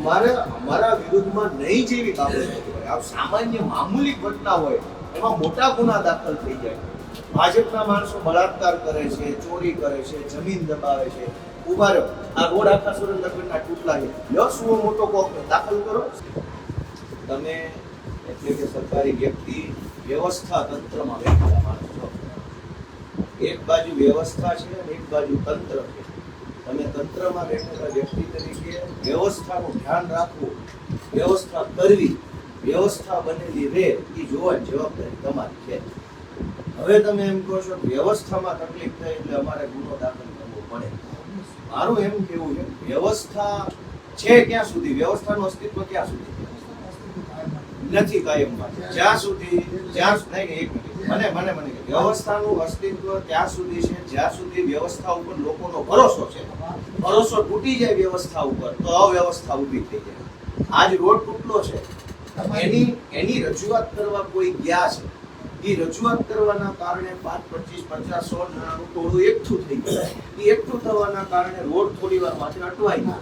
અમારા વિરુદ્ધમાં નહીં જેવી બાબત હોય, આ સામાન્ય મામૂલી ઘટના હોય એમાં મોટા ગુના દાખલ થઈ જાય. ભાજપના માણસો બળાત્કાર કરે છે, ચોરી કરે છે, જમીન દબાવે છે. ઉભા રહ્યો, આ રોડ આખા સુરેન્દ્રનગરના તૂટલા છે, લ્યો શું મોટો કોક દાખલ કરો. તમે એટલે કે સરકારી વ્યક્તિ વ્યવસ્થા તંત્રમાં બેઠેલા માણસો, એક બાજુ વ્યવસ્થા છે અને એક બાજુ તંત્ર છે. તમે તંત્રમાં બેઠેલા વ્યક્તિ તરીકે વ્યવસ્થાનું ધ્યાન રાખવું, વ્યવસ્થા કરવી, વ્યવસ્થા બનેલી રહે એ જોવાની જવાબદારી તમારી છે. હવે તમે એમ કહો છો વ્યવસ્થામાં તકલીફ થાય એટલે અમારે ગુનો દાખલ કરવો પડે. મારું એમ કેવું છે વ્યવસ્થા છે ક્યાં સુધી, વ્યવસ્થાનું અસ્તિત્વ ક્યાં સુધી નથી કાયમ માટે, જ્યાં સુધી મને વ્યવસ્થાનું અસ્તિત્વ ત્યાં સુધી છે જ્યાં સુધી વ્યવસ્થા ઉપર લોકોનો ભરોસો છે. ભરોસો તૂટી જાય વ્યવસ્થા ઉપર તો અવ્યવસ્થા ઊભી થઈ જાય. આજ રોડ તૂટલો છે, એની રજૂઆત કરવા કોઈ ગયા છે, એ રજૂઆત કરવાના કારણે 5, 25, 50, 100 જણાનું ટોળું એકઠું થઈ ગયું. એ એકઠું થવાના કારણે રોડ થોડી વાર માટે અટવાઈ ગયો,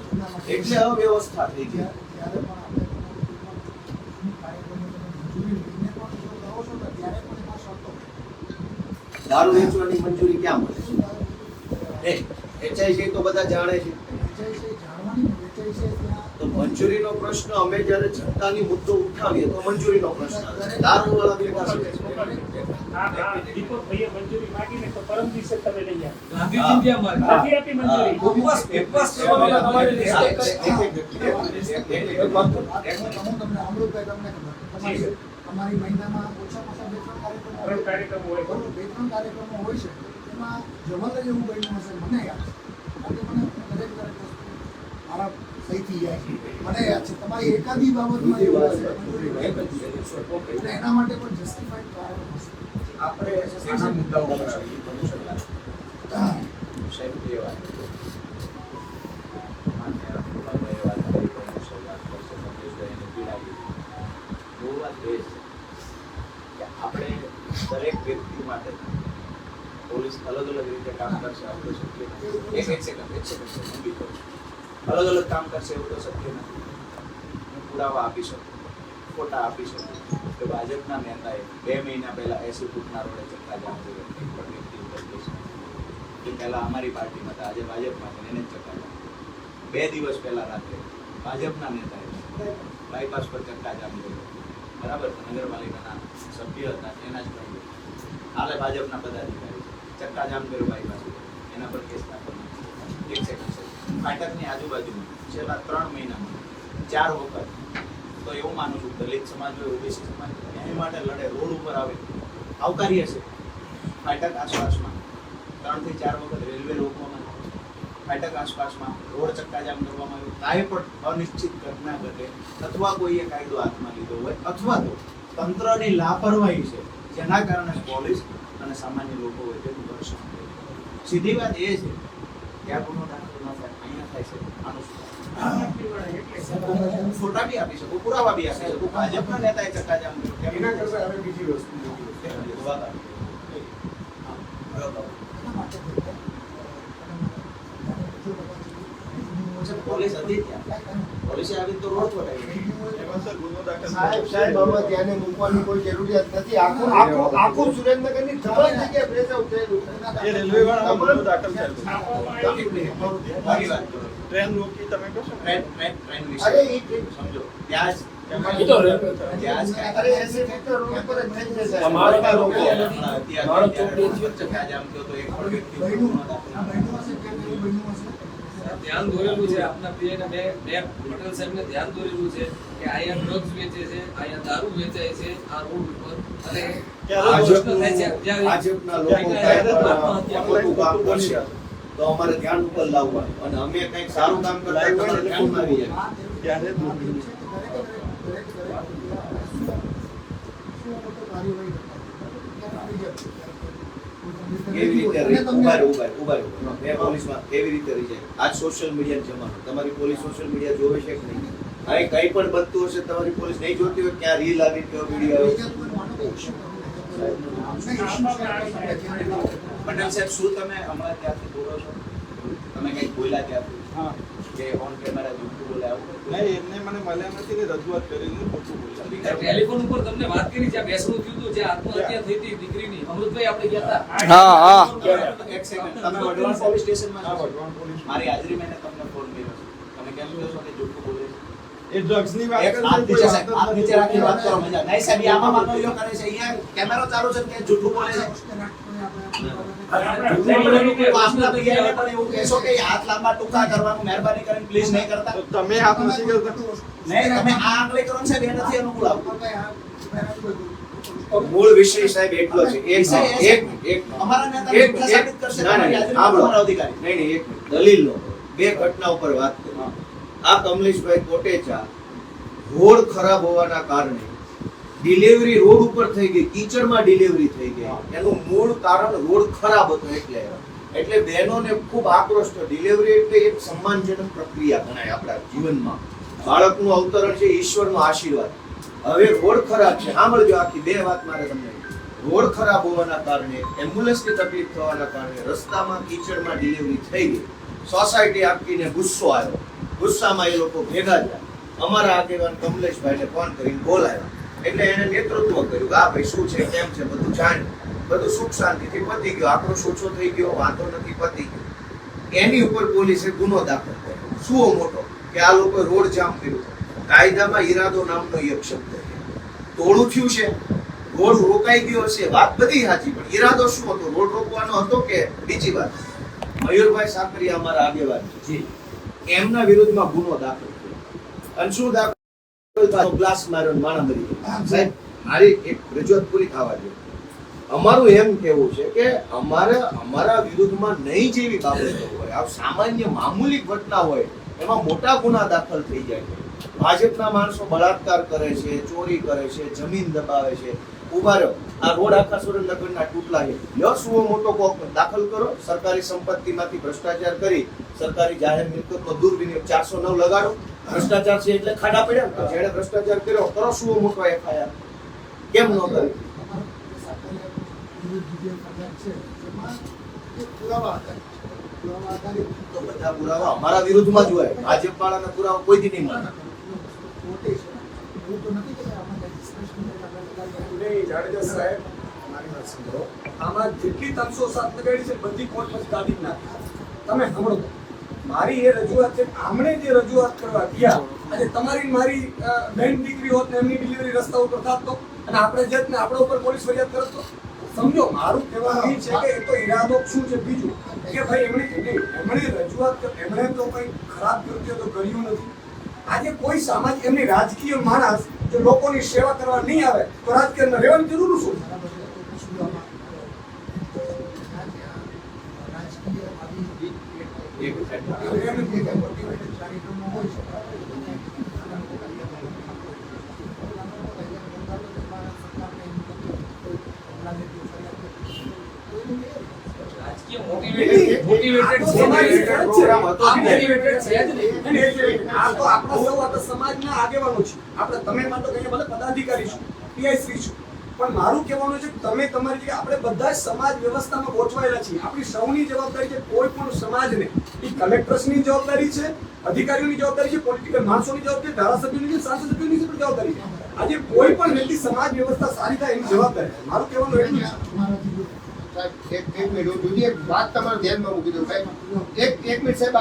એટલે અવ્યવસ્થા થઈ ગઈ. દારૂ વેચવાની મંજૂરી ક્યાં મળે છે? વેચાય છે તો બધા જાણે છે. તો મંજૂરીનો પ્રશ્ન અમે જ્યારે જનતાની મુદ્દો ઉઠાવીએ તો મંજૂરીનો પ્રશ્ન દારૂ વાળા ભેગા છે. દીપકભાઈએ મંજૂરી માંગીને તો પરમ દિવસે તમે લઈ ગાંધીજી નથી આપી મંજૂરી. અમારી મહિનામાં ઓછામાં ઓછા 2-3 કાર્યક્રમો હોય છે. એમાં જમલ એવું બન્યું હશે, મને યાદ છે. મને દરેક વસ્તુ મારા સહીથી જાય છે, મને યાદ છે. તમારી એકાદી બાબતમાં એવું હશે એટલે એના માટે પણ જસ્ટિફાઈડ કારણ હશે. આપણે આના મુદ્દાઓ પર સાહેબ કહેવાય આપણે દરેક વ્યક્તિ માટે પોલીસ અલગ અલગ રીતે કામ કરશે, આપણે શક્ય નથી. અલગ અલગ કામ કરશે એવું તો શક્ય નથી. હું પુરાવા આપી શકું, ફોટા આપી શકું કે ભાજપના નેતાએ 2 મહિના પહેલા 80 ફૂટના રોડે ચક્કાજામ કર્યો. એક પણ વ્યક્તિ ઉપર કેસ નથી. પહેલા અમારી પાર્ટીમાં હતા, આજે ભાજપમાં છે, એને જ ચક્કાજામ. 2 દિવસ પહેલા રાત્રે ભાજપના નેતાએ બાયપાસ પર ચક્કાજામ કર્યો. બરાબર, નગરપાલિકાના સભ્ય હતા એના જ કહ્યું. હાલે ભાજપના પદાધિકારી ચક્કાજામ કર્યો બાયપાસ, એના પર કેસ દાખલ નથી. એક સેકન્ડ છે, ફાટકની આજુબાજુમાં છેલ્લા 3 મહિનામાં 4 વખત તો એવું માનું છું દલિત સમાજ હોય, ઓબીસી સમાજ એની માટે લડે, રોડ ઉપર આવે, આવકાર્ય છે. ફાટક આસપાસમાં 3 થી 4 વખત રેલવે રોકવામાં આવી, ફાટક આસપાસમાં રોડ ચક્કાજામ કરવામાં આવ્યું. કાંઈ પણ અનિશ્ચિત ઘટના ઘટે અથવા કોઈએ કાયદો હાથમાં લીધો હોય અથવા તો તંત્રની લાપરવાહી છે જેના કારણે પોલીસ અને સામાન્ય લોકો વચ્ચેનું ઘર્ષણ થાય. સીધી વાત એ છે કે આ ગુનો દાખલ ન થાય, અહીંયા થાય છે. આનું ફોટા બી આપી શકું, પુરાવા બી આપી શકું. ભાજપના નેતાએ ચક્કાજામ કર્યો. એના કરતા હવે બીજી વસ્તુ પોલીસ હતી ત્યાં, પોલીસે આવી તો રોડ છોડાવી. સાહેબ આમાં ધ્યાને મૂકવાની કોઈ જરૂરિયાત નથી. આખું સુરેન્દ્રનગરની તમામ જગ્યાએ પ્રેસ આઉટ થયેલું. એ રેલવે વાળા ગુનો દાખલ થયેલો. ટ્રેન રોકી તમે કહો છો ટ્રેન વિશે અરે એ ટ્રેન સમજો ત્યાં અરે એસી ફેક્ટર રોડ પર જ થઈ જશે. અમારા લોકો મારો ચોકડી ચક્કાજામ થયો તો એક પણ વ્યક્તિ ધ્યાન દોરેલું છે. આપના પીએને બે પટેલ સાહેબને ધ્યાન દોરેલું છે કે અહીંયા ડ્રગ્સ વેચે છે, અહીંયા દારૂ વેચાય છે આ રોડ ઉપર. અને ભાજપના લોકો ખોટું કામ કરશે તો અમારે ધ્યાન ઉપર લાવવાનું, અને અમે કંઈક સારું કામ કરતા હોય તો ધ્યાનમાં આવી જાય. ત્યારે કેવી રીતે ઉભા પોલીસમાં કેવી રીતે રહી જાય? આજ સોશિયલ મીડિયા જમાનો, તમારી પોલીસ સોશિયલ મીડિયા જોવે છે કે નહીં? અહીં કંઈ પણ બનતું હશે તમારી પોલીસ નહીં જોતી હોય, ક્યાં રીલ આવી, કયો વિડીયો આવ્યો. પટેલ સાહેબ, શું તમે અમારે ત્યાંથી બોલો છો? તમે કંઈક બોલ્યા ત્યાંથી? કે ઓન કેમેરા જૂઠું બોલે આવું કંઈ? નહીં, એમને મને મળ્યા નથી ને રજૂઆત કરીને ખોટું બોલ્યા. ટેલિફોન ઉપર તમને વાત કરી જ્યાં બેસણું થયું હતું, જ્યાં આત્મહત્યા થઈ હતી દીકરીની, અમૃતભાઈ આપણે ગયા હતા. હા હા એક સેકન્ડ, તમે વઢવાણ પોલીસ સ્ટેશનમાં હા, છો? વઢવાણ પોલીસ. મારી હાજરીમાં એને તમને ફોન કર્યો છે. તમે કેમ કહો છો કે જૂઠું બોલે છે? એ ડ્રગ્સની વાત એક કરે હાથ છે, નીચે કોઈ સાહેબ, વાત હાથ જ નીચે નથી. રાખી વાત કરો મજા. નહીં સાહેબ, એ આમાં માનવીઓ કરે છે. અહીંયા કેમેરો ચાલુ છે કે જૂઠું બોલે છે? આપણે તો આપના પીઆઈને પણ એવું કહેશો કે હાથ લાંબા ટૂંકા કરવાનું મહેરબાની કરીને પ્લીઝ નહીં કરતા. તો તમે હાથ નથી કરતા. નહીં, તમે આ આંગળી કરો ને સાહેબ, એ નથી અનુકૂળ આવતું. મૂળ વિષય સાહેબ એટલો છે. અમારા નેતા કેટલા સાબિત કરશે તમારી હાજરીમાં તમારા અધિકારી? નહીં, એક મિનિટ. દલીલનો બે ઘટના ઉપર વાત કરી. આ કમલેશભાઈ કોટેચા રોડ ખરાબ હોવાના કારણે ડિલિવરી રોડ ઉપર થઈ ગઈ, કીચડમાં ડિલિવરી થઈ ગઈ. એનું મૂળ કારણ રોડ ખરાબ હતો એટલે બહેનોને ખૂબ આક્રોશ થયો. ડિલિવરી એટલે એક સન્માનજનક પ્રક્રિયા ગણાય આપણા જીવનમાં. બાળકનું અવતરણ છે ઈશ્વરનો આશીર્વાદ. હવે રોડ ખરાબ છે. સાંભળજો, આખી બે વાત મારે તમને. રોડ ખરાબ હોવાના કારણે, એમ્બ્યુલન્સની તકલીફ થવાના કારણે રસ્તામાં કીચડમાં ડિલિવરી થઈ ગઈ. સોસાયટી આખીને ગુસ્સો આવ્યો. ગુસ્સામાં એ લોકો ભેગા થયા. અમારા આગેવાન કમલેશભાઈને ફોન કરીને બોલાવ્યા. એટલે એને નેતૃત્વ કર્યું. આ ભાઈ શું છે, કેમ છે, બધું જાણ્યું. બધું સુખ શાંતિથી પતી ગયું. આક્રોશ ઓછો થઈ ગયો, વાંધો નથી, પતી ગયો. એની ઉપર પોલીસે ગુનો દાખલ કર્યો. શું મોટો કે આ લોકો રોડ જામ કર્યું. કાયદામાં ઈરાદો નામનો એક શબ્દ છે. તોડું થયું છે, રોડ રોકાઈ ગયો હશે, વાત બધી સાચી, પણ ઈરાદો શું હતો? રોડ રોકવાનો હતો કે બીજી વાત? મયુરભાઈ સાકરિયા અમારા આગેવાન છે. એમના વિરુદ્ધમાં ગુનો દાખલ કર્યો. અને શું દાખલ? ગ્લાસ માર્યો ને માણસ મરી ગયો. સાહેબ, મારી એક રજૂઆત પૂરી થવા દો. અમારું એમ કહેવું છે કે અમારા વિરુદ્ધમાં નહીં જેવી બાબતો હોય, આ સામાન્ય મામૂલી ઘટના હોય, એમાં મોટા ગુના દાખલ થઈ જાય છે. ભાજપના માણસો બળાત્કાર કરે છે, ચોરી કરે છે, જમીન દબાવે છે. ઉભા રહ્યો, આ રોડ આખા સુરેન્દ્રનગરના તૂટલા છે. લ્યો, સુવો મોટો કોક દાખલ કરો. સરકારી સંપત્તિમાંથી ભ્રષ્ટાચાર કરી સરકારી જાહેર મિલકતનો દુર્વિનિયોગ 409 લગાડો. ભ્રષ્ટાચાર છે એટલે ખાડા પડ્યા. તો જેણે ભ્રષ્ટાચાર કર્યો કરો સુવો મોટો એફઆઈઆર. કેમ ન કરી? તો બધા પુરાવા અમારા વિરુદ્ધમાં જ હોય. ભાજપ વાળાના પુરાવા કોઈ દી નહીં મળે. જાડેજા સાહેબ, મારી વાત સાંભળો. આમાં જેટલી 307 લગાડી છે બધી કોર્ટ પછી કાઢી જ નાખી. તમે સાંભળો તો. મારી એ રજૂઆત છે. આમણે જે રજૂઆત કરવા ગયા, આજે તમારી મારી બહેન દીકરી હોત ને એમની ડિલિવરી રસ્તા ઉપર થાત તો, અને આપણે જત ને આપણા ઉપર પોલીસ ફરિયાદ કરત તો. સમજો, મારું કહેવાનું એ છે કે એ તો ઈરાદો શું છે બીજું કે ભાઈ એમણે રજૂઆત એમણે તો કંઈ ખરાબ કૃત્ય તો કર્યું નથી. આજે કોઈ સામાજિક એમની રાજકીય માણસ જો લોકોની સેવા કરવા નહીં આવે તો રાજકીયમાં રહેવાની જરૂર શું? રાજકીય મોટિવેટેડ પ્રોગ્રામ હતો જ નહીં. મોટિવેટેડ છે જ નહીં. આ તો આપણા સૌ આ તો સમાજના આગેવાનો છે. આપણે તમે માનો કે ભલે પદાધિકારી છો, પીઆઈ શ્રી છો, પણ મારું કહેવાનું છે કે તમે તમારી જગ્યાએ આપણે બધા જ સમાજ વ્યવસ્થામાં ગોઠવાયેલા છીએ. આપણી સૌની જવાબદારી છે. કોઈ પણ સમાજને એ કલેક્ટર્સની જવાબદારી છે, અધિકારીઓની જવાબદારી છે, પોલિટિકલ માણસોની જવાબદારી, ધારાસભ્યોની છે, સાંસદ સભ્યોની પણ જવાબદારી છે. આજે કોઈ પણ વ્યક્તિ સમાજ વ્યવસ્થા સારી થાય એની જવાબદારી છે. મારું કહેવાનું એટલું છે. એક મિનિટ, હું બીજી એક વાત તમારા ધ્યાનમાં મૂકી દઉં સાહેબ. એક મિનિટ સાહેબ,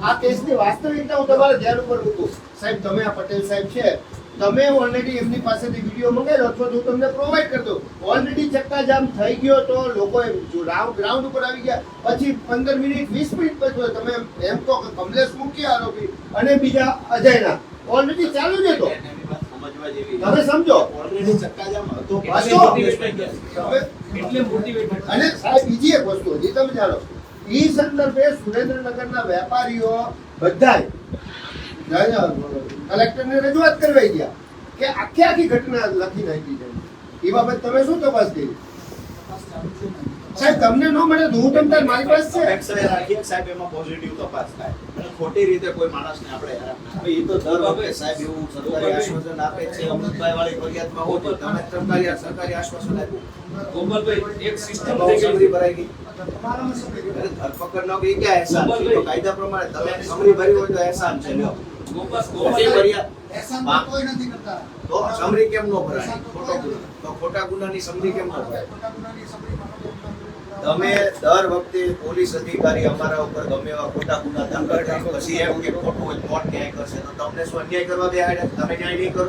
આ કેસની વાસ્તવિકતા હું તમારા ધ્યાન ઉપર મૂકું. સાહેબ, તમે આ પટેલ સાહેબ છે, તમે ઓલરેડી એમની પાસેથી વિડીયો મંગાવ્યો અથવા હું તમને પ્રોવાઈડ કરી દઉં. ઓલરેડી ચક્કાજામ થઈ ગયો તો લોકો ગ્રાઉન્ડ ઉપર આવી ગયા. પછી 15 મિનિટ 20 મિનિટ પછી તમે એમ કહો કે કમલેશ મુખ્ય આરોપી અને બીજા અજયના ઓલરેડી ચાલુ જ હતો. એની વાત સમજવા જેવી. તમે સમજો. ઓલરેડી ચક્કાજામ હતો. વાંચો. એટલે મોટિવેટેડ. અને સાહેબ, બીજી એક વસ્તુ હજી તમે જાણો, ઈ સંદર્ભે સુરેન્દ્રનગરના વેપારીઓ બધાય કલેક્ટરને રજૂઆત કરવાઈ ગયા કે આખી ઘટના લખી નાખી છે. એ બાબત તમે શું તપાસ કરી? સાહેબ, તમને ન મળે તો હું તમને મારી પાસે છે. એક્સરે રાખીએ સાહેબ, એમાં પોઝિટિવ તપાસ થાય. અને ખોટી રીતે કોઈ માણસને આપણે હેરાન ના હવે એ તો દર વખતે સાહેબ એવું સરકારી આશ્વાસન આપે છે અમૃતભાઈ વાળી ફરિયાદમાં હોય તો તમે સરકારી આશ્વાસન આપ્યું ગોપાલભાઈ એક સિસ્ટમ બહુ થઈ સમરી ગઈ ભરાઈ ગઈ તમારામાં સમરી અરે ધરપકડ નો કે ક્યાં એહસાન છે તો કાયદા પ્રમાણે તમે સમરી ભરી હોય તો એહસાન છે લ્યો ખોટી ગોપાલભાઈ ફરિયાદ એહસાન તો કોઈ નથી કરતા. તો સમરી કેમ નો ભરાય તો ખોટા ગુનાની સમરી કેમ નો ભરાય ખોટા ગુનાની સમરીમાં નથી કરતા. તમે દર વખતે પોલીસ અધિકારી અમારા ઉપર ગમે એવા ખોટા ગુના દાખલ કરે પછી એમ કે ખોટું હોય કોર્ટ ન્યાય કરશે તો તમને શું અન્યાય કરવા બેહાડ્યા તમે ન્યાય નહીં કરો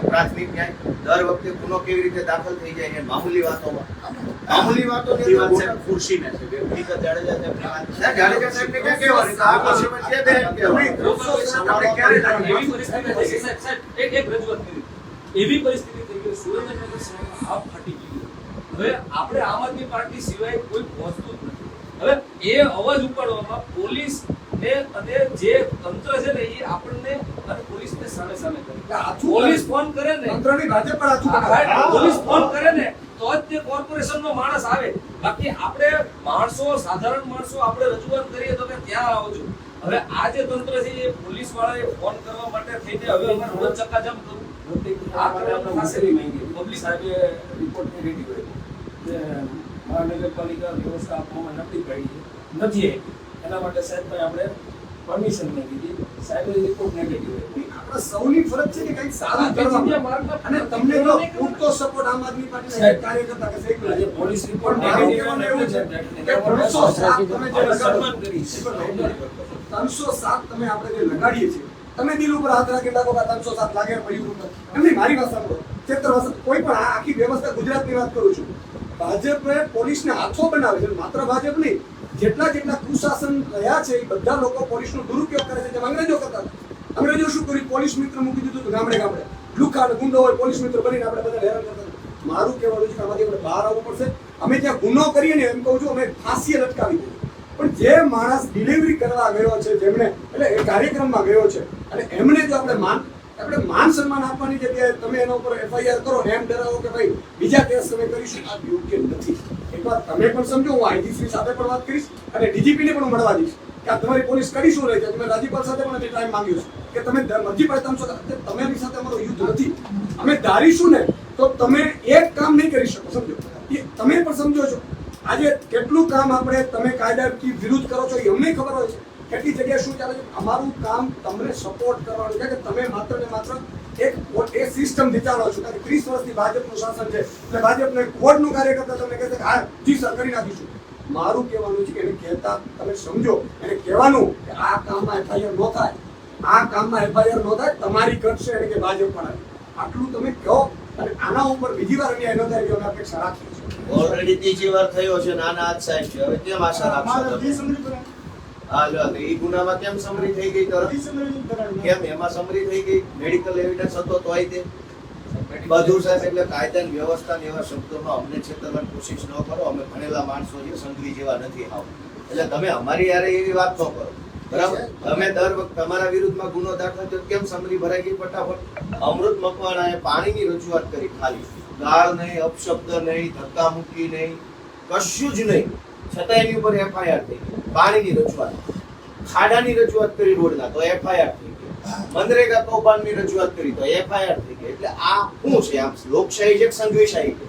પ્રાથમિક ન્યાય દર વખતે ગુનો કેવી રીતે દાખલ થઈ જાય એ મામૂલી વાતોમાં મામૂલી વાતો બધી વાત સાહેબ ખુરશીને છે વ્યક્તિગત જાડેજા સાહેબની વાત છે. જાડેજા સાહેબને ક્યાં કહેવાનું? આ વિષયમાં જે બે એમ કહેવાનું. આપણે ક્યારે એવી પરિસ્થિતિ થઈ ગઈ સાહેબ સાહેબ એક રજૂઆત કરી એવી પરિસ્થિતિ થઈ ગઈ સુરેન્દ્રનગર શહેરમાં આપ ફાટી ગયું હવે આપણે આમ આદમી પાર્ટી સિવાય કોઈ પહોંચતું જ નથી હવે એ અવાજ ઉપાડવામાં પોલીસ ને અને જે તંત્ર છે ને એ આપણને અને પોલીસને સામે સામે કરે પોલીસ ફોન કરે ને તંત્રની ભાજપ પર હાથું હા, પકડાય. પોલીસ ફોન કરે ને તો જ તે કોર્પોરેશનનો માણસ આવે બાકી આપણે માણસો સાધારણ માણસો આપણે રજૂઆત કરીએ તો કે ત્યાં આવો છો હવે આ જે તંત્ર છે એ પોલીસ વાળાએ ફોન કરવા માટે થઈને હવે અમારે રોજ ચક્કાજામ કરવું આ કરવાનું થશે નહીં પબ્લિક સાહેબે રિપોર્ટ નેગેટિવ આવ્યો જે મહાનગરપાલિકા વ્યવસ્થા આપવામાં નથી પડી નથી આવી. એના માટે સાહેબભાઈ આપણે પરમિશન નહીં દીધી સાહેબે રિપોર્ટ નેગેટિવ આવ્યો. આપણે સૌની ફરજ છે કે કંઈક સારું કરવાનું અને તમને જો પૂરતો સપોર્ટ આમ આદમી પાર્ટીના કાર્યકર્તા કે સાહેબ આજે પોલીસ રિપોર્ટ નેગેટિવ એવું છે કે 307 તમે જે સન્માન કરી 307 તમે આપણે જે લગાડીએ છીએ તમે દિલ ઉપર હાથ રાખી લાગો કે 307 લાગે પડ્યું ઉપર એમની મારી વાત સાંભળો ચેતર કોઈ પણ આ આખી વ્યવસ્થા ગુજરાતની વાત કરું છું ભાજપે પોલીસને હાથો બનાવે છે માત્ર ભાજપ નહીં જેટલા કુશાસન રહ્યા છે એ બધા લોકો પોલીસનો દુરુપયોગ કરે છે જેમ અંગ્રેજો કરતા હતા. અંગ્રેજો શું કર્યું પોલીસ મિત્ર મૂકી દીધું હતું ગામડે ગામડે લુખા અને ગુંડો હોય પોલીસ મિત્ર બનીને આપણે બધા હેરાન કરતા હતા. મારું કહેવાનું છે કે આમાંથી આપણે બહાર આવવું પડશે અમે જ્યાં ગુનો કરીએ ને એમ કહું છું અમે ફાંસીએ લટકાવી દઈએ પણ જે માણસ ડિલિવરી કરવા ગયો છે જેમણે એટલે એ કાર્યક્રમમાં ગયો છે અને એમણે જો આપણે માન સન્માન આપવાની જગ્યાએ તમે એના ઉપર એફઆઈઆર કરો ને એમ ડરાવો કે ભાઈ બીજા કેસ તમે કરીશું આ યોગ્ય નથી. એકવાર તમે પણ સમજો હું આઈજીસી સાથે પણ વાત કરીશ અને ડીજીપી ને પણ હું મળવા દઈશ કે આ તમારી પોલીસ કરી શું રહી છે તમે રાજ્યપાલ સાથે પણ ટાઈમ માંગ્યો છે કે તમે મરજી પડે તમારી સાથે અમારો યુદ્ધ નથી અમે ધારીશું ને તો તમે એક કામ નહીં કરી શકો સમજો એ તમે પણ સમજો છો આજે કેટલું કામ આપણે તમે કાયદાથી વિરુદ્ધ કરો છો એ અમને ખબર હોય છે કેટલી જગ્યાએ શું ચાલે છે અમારું કામ તમને સપોર્ટ કરવાનું છે કે તમે માત્ર ને માત્ર એક સિસ્ટમથી ચાલો છો કારણ કે 30 વર્ષથી ભાજપનું શાસન છે એટલે ભાજપને કોડનું કાર્ય કરતા તમને કહે છે કે હા જી સર કરી નાખીશું મારું કહેવાનું છે કે એને કહેતા તમે સમજો એને કહેવાનું કે આ કામમાં એફઆઈઆર ન થાય આ કામમાં એફઆઈઆર ન થાય તમારી ઘટશે એટલે કે ભાજપ પણ આવે આટલું તમે કહો અને આના ઉપર બીજી વાર અન્યાય ન થાય એવી અમે અપેક્ષા રાખીએ છીએ ઓલરેડી ત્રીજી વાર થયો છે નાના હાથ સાહેબ છે હવે કેમ આશા રાખશો તમે? હા લ્યો તો ઈ ગુનામાં કેમ સમરી થઈ ગઈ તરત કેમ એમાં સમરી થઈ ગઈ મેડિકલ એવિડન્સ હતો તો આઈ દે બધું સાહેબ એટલે કાયદાની વ્યવસ્થાની એવા શબ્દોનો અમને છેતરવાની કોશિશ ન કરો અમે ભણેલા માણસો છે સંઘવી જેવા નથી આવ એટલે તમે અમારી યારે એવી વાત ન કરો બરાબર તમે દર વખતે તમારા વિરુદ્ધમાં ગુનો દાખલ થયો કેમ સમરી ભરાઈ ગઈ ફટાફટ અમૃત મકવાણાએ પાણીની રજૂઆત કરી ખાલી ગાળ નહીં અપશબ્દ નહીં ધક્કા મૂકી નહીં કશું જ નહીં છતાં એની ઉપર એફઆઈઆર થઈ ગઈ પાણીની રજૂઆત ખાડાની રજૂઆત કરી રોડના તો એફઆઈઆર થઈ ગઈ મનરેગા કૌભાંડની રજૂઆત કરી તો એફઆઈઆર થઈ ગઈ એટલે આ શું છે આમ લોકશાહી છે કે સંઘવીશાહી છે